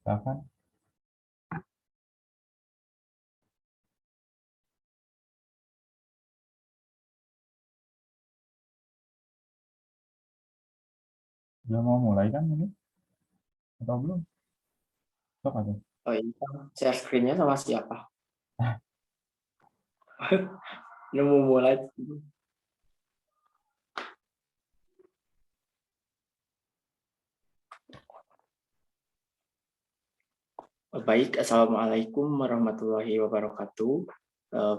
Silakan. Udah mau mulai kan ini? Atau belum? Sok aja. Oh iya, share screen-nya sama siapa? Udah mau mulai. Baik, Assalamualaikum warahmatullahi wabarakatuh.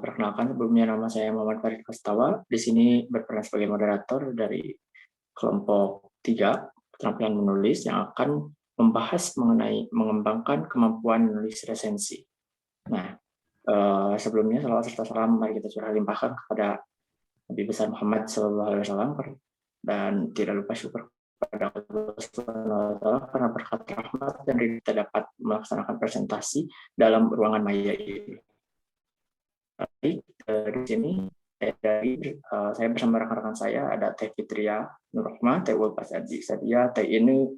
Perkenalkan, sebelumnya nama saya Muhammad Farid Kastawa. Di sini berperan sebagai moderator dari kelompok 3, keterampilan menulis, yang akan membahas mengenai mengembangkan kemampuan menulis resensi. Nah, sebelumnya salawat serta salam mari kita curah limpahkan kepada Nabi besar Muhammad SAW, dan tidak lupa syukur kepada Allah SWT karena berkat rahmat dan kita dapat melaksanakan presentasi dalam ruangan maya ini. Baik, di sini saya bersama rekan-rekan saya ada Teh Fitria Nurrohmah, Teh Ulpas Adi Sadia, Teh Inu,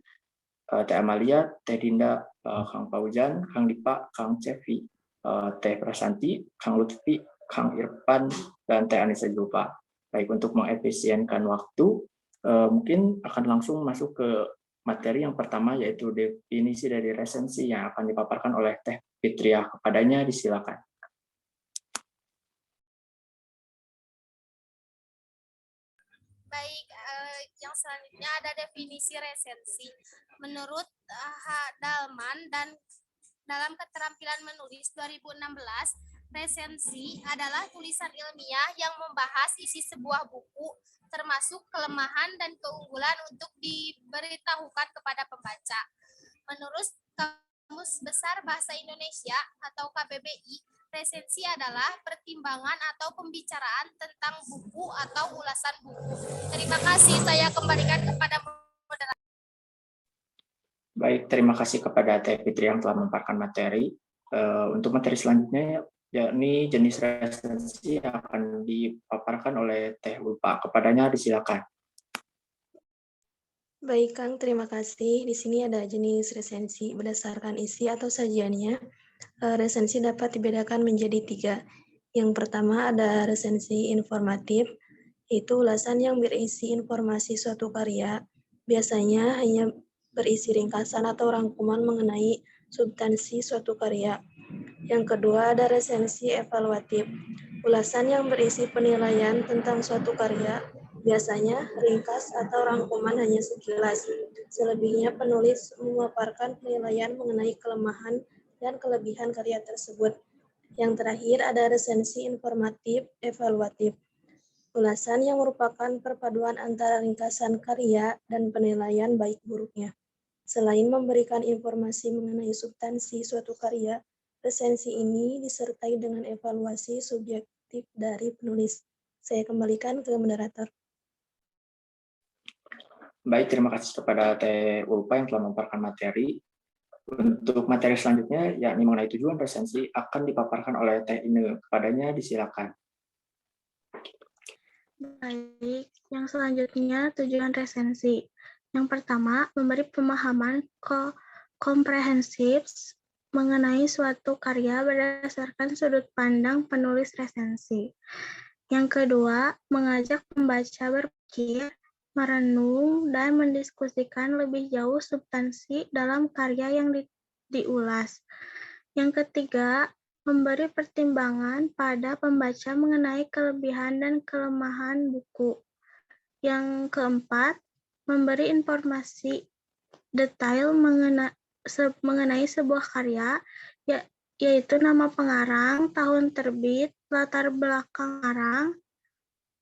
Teh Amalia, Teh Dinda, Kang Paujan, Kang Dipa, Kang Cevi, Teh Prasanti, Kang Lutfi, Kang Irfan, dan Teh Anissa Julfa. Baik, untuk mengefisienkan waktu, mungkin akan langsung masuk ke materi yang pertama, yaitu definisi dari resensi yang akan dipaparkan oleh Teh Fitria. Kepadanya disilakan. Baik, yang selanjutnya ada definisi resensi. Menurut Dalman dan dalam keterampilan menulis 2016, resensi adalah tulisan ilmiah yang membahas isi sebuah buku, termasuk kelemahan dan keunggulan untuk diberitahukan kepada pembaca. Menurut Kamus Besar Bahasa Indonesia atau KBBI, resensi adalah pertimbangan atau pembicaraan tentang buku atau ulasan buku. Terima kasih, saya kembalikan kepada moderator. Baik, terima kasih kepada Teh Fitri yang telah memaparkan materi. Untuk materi selanjutnya, yakni jenis resensi yang akan dipaparkan oleh Teh Ulfa. Kepadanya disilakan. Baik, Kang, terima kasih. Di sini ada jenis resensi berdasarkan isi atau sajiannya. Resensi dapat dibedakan menjadi 3. Yang pertama ada resensi informatif, yaitu ulasan yang berisi informasi suatu karya, biasanya hanya berisi ringkasan atau rangkuman mengenai substansi suatu karya. Yang kedua ada resensi evaluatif, ulasan yang berisi penilaian tentang suatu karya, biasanya ringkas atau rangkuman hanya sekilas. Selebihnya penulis memaparkan penilaian mengenai kelemahan dan kelebihan karya tersebut. Yang terakhir ada resensi informatif evaluatif, ulasan yang merupakan perpaduan antara ringkasan karya dan penilaian baik buruknya. Selain memberikan informasi mengenai substansi suatu karya, resensi ini disertai dengan evaluasi subjektif dari penulis. Saya kembalikan ke moderator. Baik, terima kasih kepada Teh Ulfa yang telah memaparkan materi. Untuk materi selanjutnya, yakni mengenai tujuan resensi, akan dipaparkan oleh Teh Ine. Kepadanya disilakan. Baik, yang selanjutnya tujuan resensi. Yang pertama, memberi pemahaman komprehensif mengenai suatu karya berdasarkan sudut pandang penulis resensi. Yang kedua, mengajak pembaca berpikir, merenung, dan mendiskusikan lebih jauh substansi dalam karya yang diulas. Yang ketiga, memberi pertimbangan pada pembaca mengenai kelebihan dan kelemahan buku. Yang keempat, memberi informasi detail mengenai sebuah karya, yaitu nama pengarang, tahun terbit, latar belakang pengarang,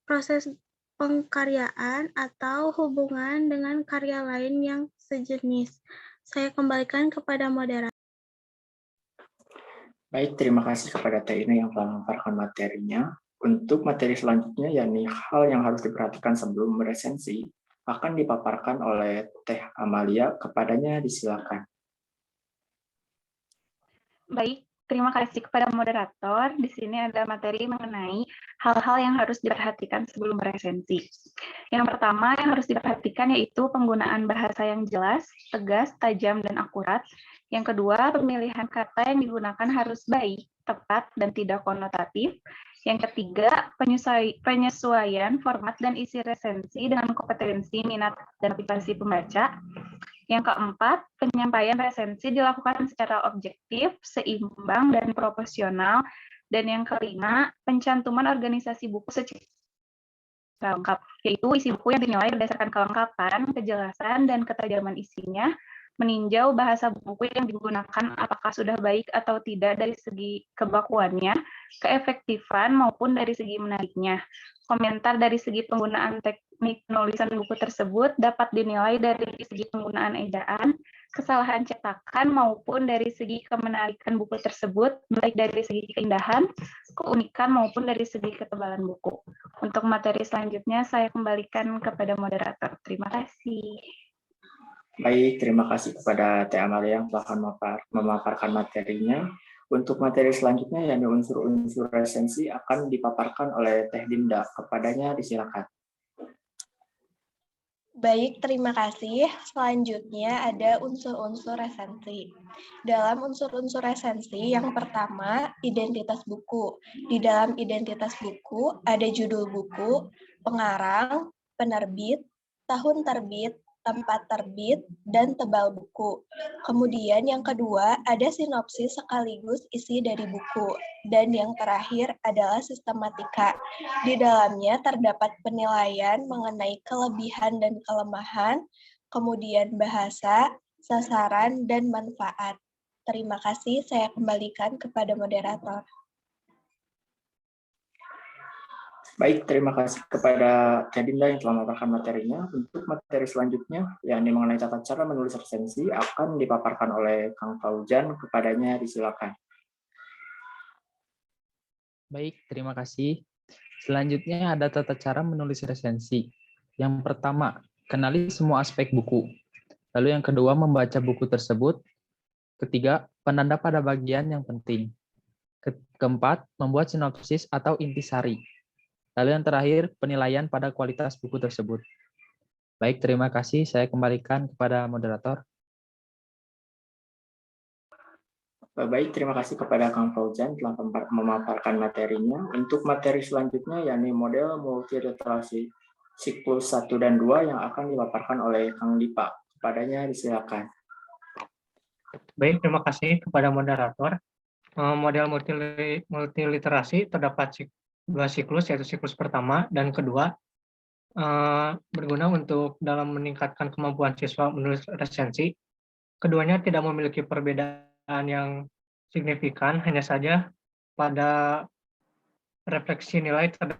proses pengkaryaan, atau hubungan dengan karya lain yang sejenis. Saya kembalikan kepada moderator. Baik, terima kasih kepada Teh Ine yang telah memaparkan materinya. Untuk materi selanjutnya, yakni hal yang harus diperhatikan sebelum meresensi, akan dipaparkan oleh Teh Amalia. Kepadanya disilakan. Baik, terima kasih kepada moderator. Di sini ada materi mengenai hal-hal yang harus diperhatikan sebelum resensi. Yang pertama yang harus diperhatikan yaitu penggunaan bahasa yang jelas, tegas, tajam, dan akurat. Yang kedua, pemilihan kata yang digunakan harus baik, tepat, dan tidak konotatif. Yang ketiga, penyesuaian format dan isi resensi dengan kompetensi, minat, dan motivasi pembaca. Yang keempat, penyampaian resensi dilakukan secara objektif, seimbang, dan proporsional. Dan yang kelima, pencantuman organisasi buku secara lengkap, yaitu isi buku yang dinilai berdasarkan kelengkapan, kejelasan, dan ketajaman isinya, meninjau bahasa buku yang digunakan apakah sudah baik atau tidak dari segi kebakuannya, keefektifan maupun dari segi menariknya. Komentar dari segi penggunaan teknik penulisan buku tersebut dapat dinilai dari segi penggunaan ejaan, kesalahan cetakan maupun dari segi kemenarikan buku tersebut, baik dari segi keindahan, keunikan maupun dari segi ketebalan buku. Untuk materi selanjutnya saya kembalikan kepada moderator. Terima kasih. Baik, terima kasih kepada Teh Amalia yang telah memaparkan materinya. Untuk materi selanjutnya, yakni unsur-unsur resensi akan dipaparkan oleh Teh Dinda. Kepadanya disilakan. Baik, terima kasih. Selanjutnya ada unsur-unsur resensi. Dalam unsur-unsur resensi, yang pertama, identitas buku. Di dalam identitas buku, ada judul buku, pengarang, penerbit, tahun terbit, tempat terbit, dan tebal buku. Kemudian yang kedua, ada sinopsis sekaligus isi dari buku. Dan yang terakhir adalah sistematika. Di dalamnya terdapat penilaian mengenai kelebihan dan kelemahan, kemudian bahasa, sasaran, dan manfaat. Terima kasih, saya kembalikan kepada moderator. Baik, terima kasih kepada Teh Dinda yang telah memaparkan materinya. Untuk materi selanjutnya, yakni mengenai tata cara menulis resensi, akan dipaparkan oleh Kang Fauzan. Kepadanya disilakan. Baik, terima kasih. Selanjutnya ada tata cara menulis resensi. Yang pertama, kenali semua aspek buku. Lalu yang kedua, membaca buku tersebut. Ketiga, penanda pada bagian yang penting. Keempat, membuat sinopsis atau intisari. Lalu yang terakhir, penilaian pada kualitas buku tersebut. Baik, terima kasih. Saya kembalikan kepada moderator. Baik, terima kasih kepada Kang Fauzan telah memaparkan materinya. Untuk materi selanjutnya, yakni model multiliterasi siklus 1 dan 2 yang akan dipaparkan oleh Kang Dipa. Kepadanya disilakan. Baik, terima kasih kepada moderator. Model multiliterasi terdapat dua siklus, yaitu siklus pertama dan kedua, berguna untuk dalam meningkatkan kemampuan siswa menulis resensi. Keduanya tidak memiliki perbedaan yang signifikan, hanya saja pada refleksi nilai terdapat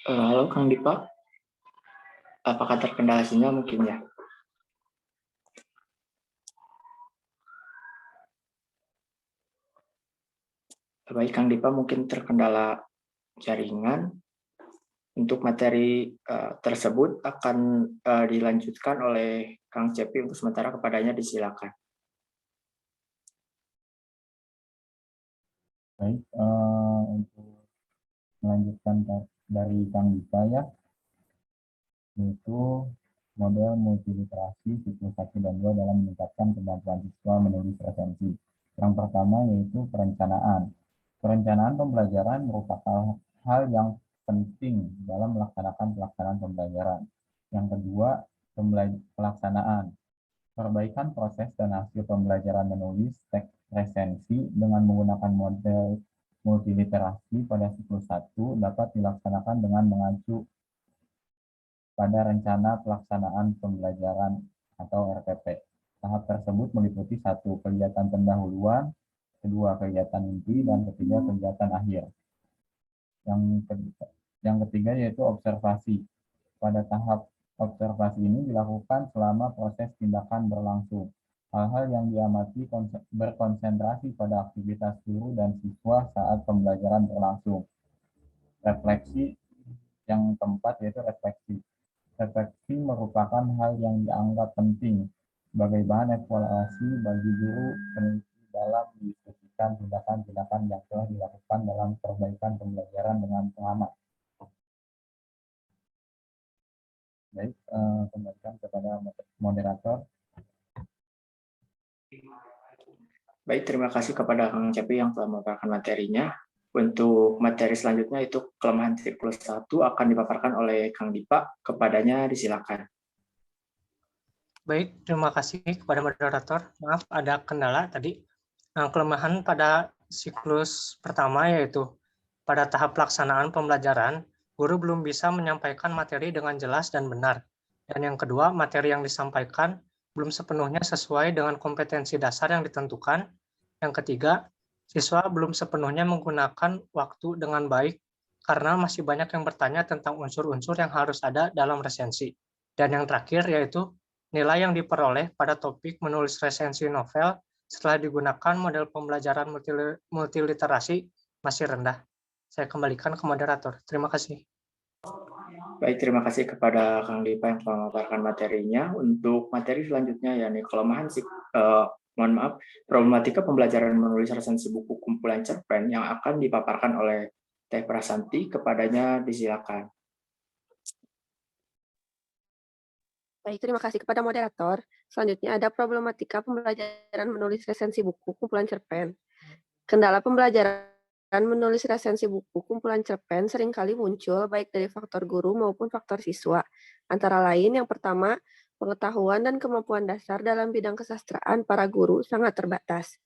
Halo Kang Dipa, apakah terkendala sinyal mungkin ya? Baik Kang Dipa, mungkin terkendala jaringan. Untuk materi tersebut akan dilanjutkan oleh Kang Cepi. Untuk sementara kepadanya disilakan. Baik, untuk melanjutkan dari Kang Dipa ya, yaitu model multiliterasi siklus 1 dan 2 dalam meningkatkan kemampuan siswa menulis resensi. Yang pertama yaitu perencanaan. Perencanaan pembelajaran merupakan hal yang penting dalam melaksanakan pelaksanaan pembelajaran. Yang kedua, pelaksanaan. Perbaikan proses dan hasil pembelajaran menulis teks resensi dengan menggunakan model multiliterasi pada siklus 1 dapat dilaksanakan dengan mengacu pada rencana pelaksanaan pembelajaran atau RPP. Tahap tersebut meliputi 1. Kegiatan pendahuluan, 2. Kegiatan inti, dan 3. Kegiatan akhir. Yang ketiga yaitu observasi. Pada tahap observasi ini dilakukan selama proses tindakan berlangsung. Hal-hal yang diamati berkonsentrasi pada aktivitas guru dan siswa saat pembelajaran berlangsung. Refleksi yang keempat yaitu refleksi. Refleksi merupakan hal yang dianggap penting sebagai bahan evaluasi bagi guru peneliti dalam mendiskusikan tindakan-tindakan yang telah dilakukan dalam perbaikan pembelajaran dengan pengamat. Baik, kembalikan kepada moderator. Baik, terima kasih kepada Kang Cepi yang telah memaparkan materinya. Untuk materi selanjutnya itu kelemahan siklus 1 akan dipaparkan oleh Kang Dipa. Kepadanya disilakan. Baik, terima kasih kepada moderator. Maaf, ada kendala tadi. Kelemahan pada siklus pertama yaitu pada tahap pelaksanaan pembelajaran, guru belum bisa menyampaikan materi dengan jelas dan benar. Dan yang kedua, materi yang disampaikan belum sepenuhnya sesuai dengan kompetensi dasar yang ditentukan. Yang ketiga, siswa belum sepenuhnya menggunakan waktu dengan baik karena masih banyak yang bertanya tentang unsur-unsur yang harus ada dalam resensi. Dan yang terakhir yaitu nilai yang diperoleh pada topik menulis resensi novel setelah digunakan model pembelajaran multiliterasi masih rendah. Saya kembalikan ke moderator. Terima kasih. Baik, terima kasih kepada Kang Dipa yang telah memaparkan materinya. Untuk materi selanjutnya yakni kelemahan problematika pembelajaran menulis resensi buku kumpulan cerpen yang akan dipaparkan oleh Teh Prasanti. Kepadanya disilakan. Baik, terima kasih kepada moderator. Selanjutnya ada problematika pembelajaran menulis resensi buku kumpulan cerpen. Kendala pembelajaran menulis resensi buku kumpulan cerpen seringkali muncul baik dari faktor guru maupun faktor siswa. Antara lain yang pertama, pengetahuan dan kemampuan dasar dalam bidang kesastraan para guru sangat terbatas.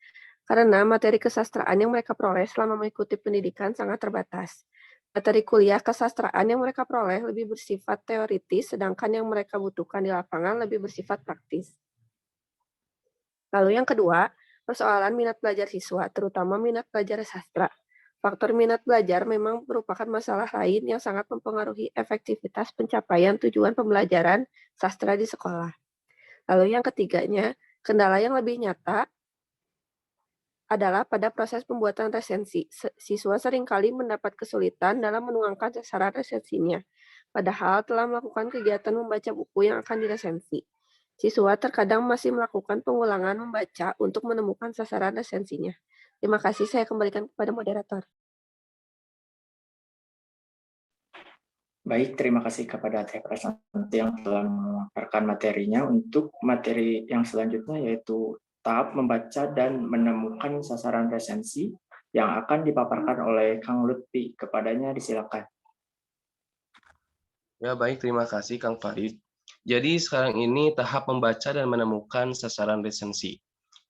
Karena materi kesastraan yang mereka peroleh selama mengikuti pendidikan sangat terbatas. Materi kuliah kesastraan yang mereka peroleh lebih bersifat teoritis, sedangkan yang mereka butuhkan di lapangan lebih bersifat praktis. Lalu yang kedua, persoalan minat belajar siswa, terutama minat belajar sastra. Faktor minat belajar memang merupakan masalah lain yang sangat mempengaruhi efektivitas pencapaian tujuan pembelajaran sastra di sekolah. Lalu yang ketiganya, kendala yang lebih nyata adalah pada proses pembuatan resensi. Siswa seringkali mendapat kesulitan dalam menuangkan sasaran resensinya, padahal telah melakukan kegiatan membaca buku yang akan diresensi. Siswa terkadang masih melakukan pengulangan membaca untuk menemukan sasaran resensinya. Terima kasih, saya kembalikan kepada moderator. Baik, terima kasih kepada Teh Prasanti yang telah memaparkan materinya. Untuk materi yang selanjutnya yaitu tahap membaca dan menemukan sasaran resensi yang akan dipaparkan oleh Kang Lutfi. Kepadanya disilakan. Ya baik, terima kasih Kang Farid. Jadi sekarang ini tahap membaca dan menemukan sasaran resensi.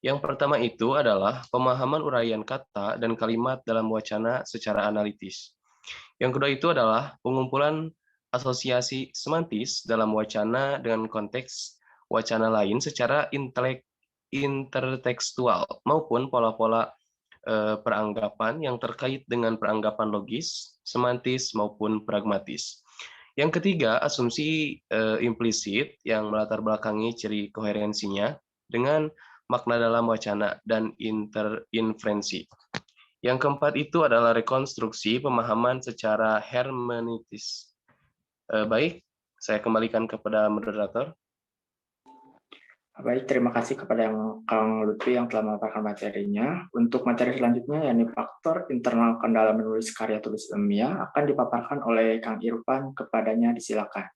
Yang pertama itu adalah pemahaman uraian kata dan kalimat dalam wacana secara analitis. Yang kedua itu adalah pengumpulan asosiasi semantis dalam wacana dengan konteks wacana lain secara intertekstual maupun pola-pola peranggapan yang terkait dengan peranggapan logis, semantis maupun pragmatis. Yang ketiga, asumsi implisit yang melatar belakangi ciri koherensinya dengan makna dalam wacana dan interinferensi. Yang keempat itu adalah rekonstruksi pemahaman secara hermeneutis. Baik, saya kembalikan kepada moderator. Baik, terima kasih kepada Kang Lutfi yang telah memaparkan materinya. Untuk materi selanjutnya, yakni faktor internal kendala menulis karya tulis ilmiah, akan dipaparkan oleh Kang Irfan. Kepadanya disilakan.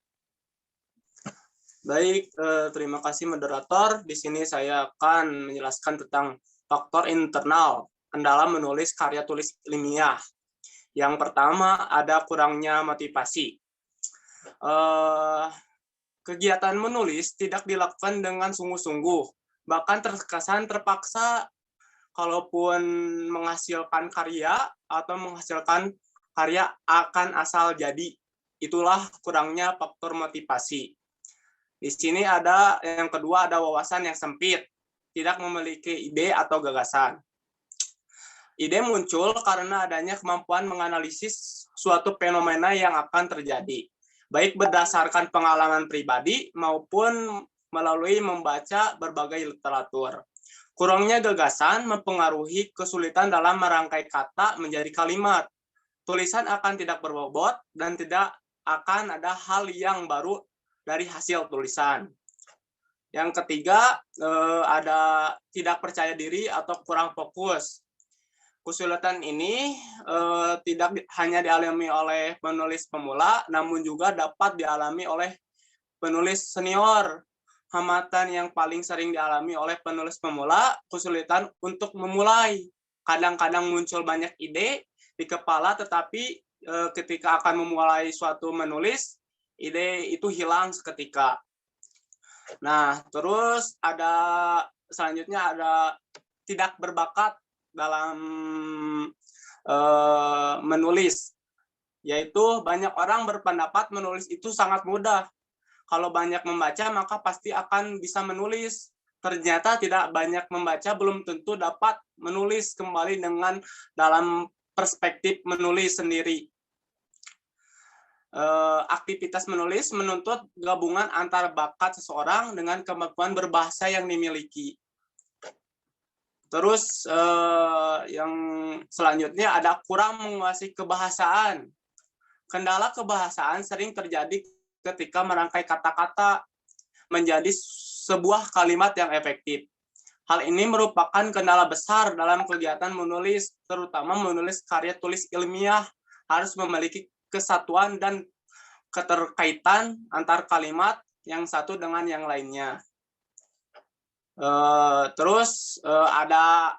Baik, terima kasih moderator. Di sini saya akan menjelaskan tentang faktor internal kendala menulis karya tulis ilmiah. Yang pertama ada kurangnya motivasi. Kegiatan menulis tidak dilakukan dengan sungguh-sungguh, bahkan terkesan terpaksa kalaupun menghasilkan karya atau menghasilkan karya akan asal jadi. Itulah kurangnya faktor motivasi. Di sini ada yang kedua, ada wawasan yang sempit, tidak memiliki ide atau gagasan. Ide muncul karena adanya kemampuan menganalisis suatu fenomena yang akan terjadi, baik berdasarkan pengalaman pribadi maupun melalui membaca berbagai literatur. Kurangnya gagasan mempengaruhi kesulitan dalam merangkai kata menjadi kalimat. tulisan akan tidak berbobot dan tidak akan ada hal yang baru dari hasil tulisan. Yang ketiga, ada tidak percaya diri atau kurang fokus. Kesulitan ini tidak hanya dialami oleh penulis pemula, namun juga dapat dialami oleh penulis senior. Hambatan yang paling sering dialami oleh penulis pemula, kesulitan untuk memulai. Kadang-kadang muncul banyak ide di kepala, tetapi ketika akan memulai suatu menulis, ide itu hilang seketika. Nah, terus selanjutnya ada tidak berbakat dalam menulis, yaitu banyak orang berpendapat menulis itu sangat mudah. Kalau banyak membaca, maka pasti akan bisa menulis. Ternyata tidak banyak membaca belum tentu dapat menulis kembali dengan dalam perspektif menulis sendiri. Aktivitas menulis menuntut gabungan antara bakat seseorang dengan kemampuan berbahasa yang dimiliki. Terus yang selanjutnya ada kurang menguasai kebahasaan. Kendala kebahasaan sering terjadi ketika merangkai kata-kata menjadi sebuah kalimat yang efektif. Hal ini merupakan kendala besar dalam kegiatan menulis, terutama menulis karya tulis ilmiah harus memiliki kesatuan dan keterkaitan antar kalimat yang satu dengan yang lainnya. Terus ada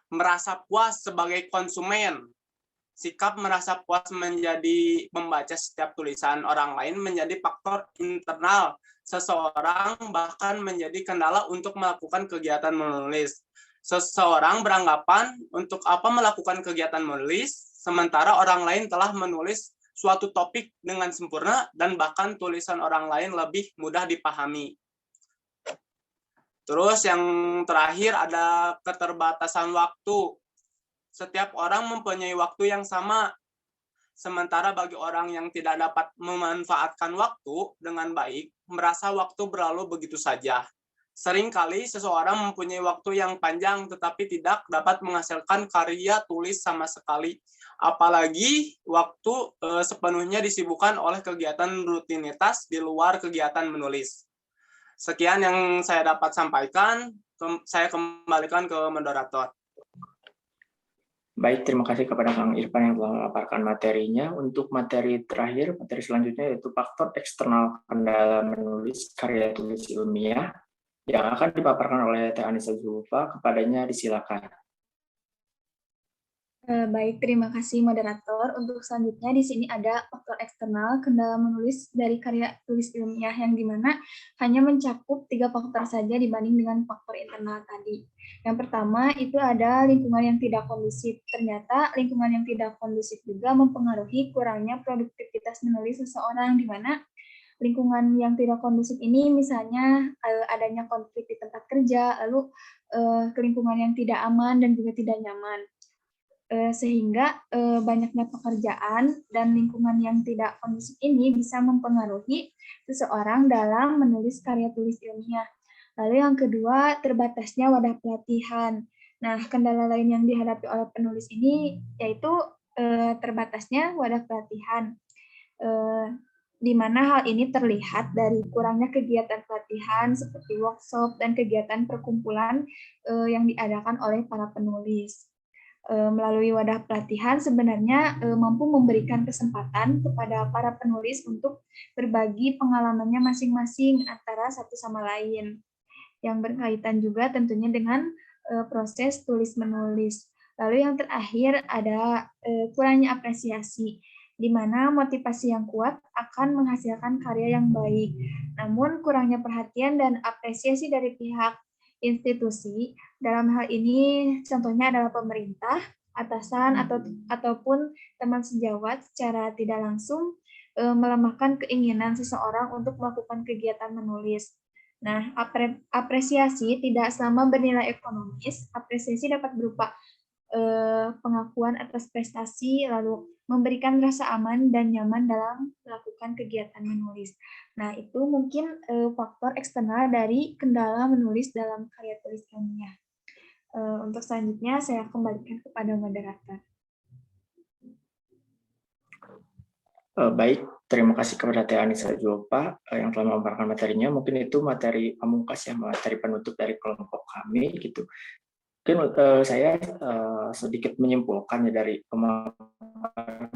merasa puas sebagai konsumen. Sikap merasa puas menjadi membaca setiap tulisan orang lain menjadi faktor internal seseorang, bahkan menjadi kendala untuk melakukan kegiatan menulis. Seseorang beranggapan untuk apa melakukan kegiatan menulis, sementara orang lain telah menulis suatu topik dengan sempurna dan bahkan tulisan orang lain lebih mudah dipahami. Terus yang terakhir ada keterbatasan waktu. Setiap orang mempunyai waktu yang sama. Sementara bagi orang yang tidak dapat memanfaatkan waktu dengan baik, merasa waktu berlalu begitu saja. Seringkali seseorang mempunyai waktu yang panjang tetapi tidak dapat menghasilkan karya tulis sama sekali. Apalagi waktu sepenuhnya disibukkan oleh kegiatan rutinitas di luar kegiatan menulis. Sekian yang saya dapat sampaikan, saya kembalikan ke moderator. Baik, terima kasih kepada Kang Irfan yang telah memaparkan materinya. Untuk materi terakhir, materi selanjutnya yaitu faktor eksternal kendala menulis karya tulis ilmiah yang akan dipaparkan oleh Teh Anissa Zulfa. Kepadanya disilakan. Baik, terima kasih moderator. Untuk selanjutnya di sini ada faktor eksternal kendala menulis dari karya tulis ilmiah yang dimana hanya mencakup 3 faktor saja dibanding dengan faktor internal tadi. Yang pertama itu ada lingkungan yang tidak kondusif. Ternyata lingkungan yang tidak kondusif juga mempengaruhi kurangnya produktivitas menulis seseorang, di mana lingkungan yang tidak kondusif ini misalnya adanya konflik di tempat kerja, lalu lingkungan yang tidak aman dan juga tidak nyaman. Sehingga banyaknya pekerjaan dan lingkungan yang tidak kondusif ini bisa mempengaruhi seseorang dalam menulis karya tulis ilmiah. Lalu yang kedua, terbatasnya wadah pelatihan. Nah, kendala lain yang dihadapi oleh penulis ini yaitu terbatasnya wadah pelatihan, di mana hal ini terlihat dari kurangnya kegiatan pelatihan seperti workshop dan kegiatan perkumpulan yang diadakan oleh para penulis. Melalui wadah pelatihan sebenarnya mampu memberikan kesempatan kepada para penulis untuk berbagi pengalamannya masing-masing antara satu sama lain, yang berkaitan juga tentunya dengan proses tulis-menulis. Lalu yang terakhir ada kurangnya apresiasi, di mana motivasi yang kuat akan menghasilkan karya yang baik. Namun kurangnya perhatian dan apresiasi dari pihak institusi, dalam hal ini contohnya adalah pemerintah, atasan, ataupun teman sejawat secara tidak langsung melemahkan keinginan seseorang untuk melakukan kegiatan menulis. Nah, apresiasi tidak selama bernilai ekonomis. Apresiasi dapat berupa pengakuan atas prestasi, lalu memberikan rasa aman dan nyaman dalam melakukan kegiatan menulis. Nah, itu mungkin faktor eksternal dari kendala menulis dalam karya tulis ilmiah. Untuk selanjutnya, saya kembalikan kepada moderator. Baik, terima kasih kepada Teh Anissa Jopa yang telah memaparkan materinya. Mungkin itu materi pamungkas ya, materi penutup dari kelompok kami gitu. Mungkin saya sedikit menyimpulkan ya dari pemaparan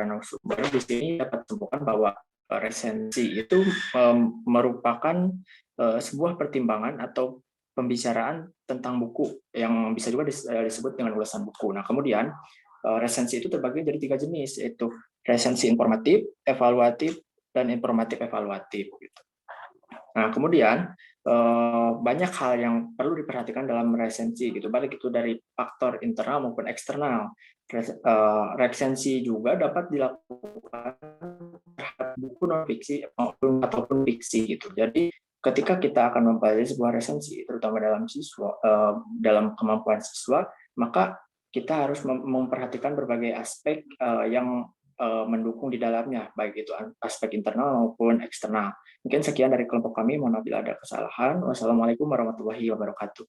narasumber di sini dapat disimpulkan bahwa resensi itu merupakan sebuah pertimbangan atau pembicaraan tentang buku yang bisa juga disebut dengan ulasan buku. Nah, kemudian resensi itu terbagi dari 3 jenis, yaitu resensi informatif, evaluatif, dan informatif evaluatif. Nah, kemudian banyak hal yang perlu diperhatikan dalam resensi, gitu. Baik itu dari faktor internal maupun eksternal. Resensi juga dapat dilakukan terhadap buku non fiksi ataupun fiksi, gitu. Jadi, ketika kita akan mempelajari sebuah resensi, terutama dalam kemampuan siswa, maka kita harus memperhatikan berbagai aspek yang mendukung di dalamnya, baik itu aspek internal maupun eksternal. Mungkin sekian dari kelompok kami, mohon maaf bila ada kesalahan. Wassalamualaikum warahmatullahi wabarakatuh.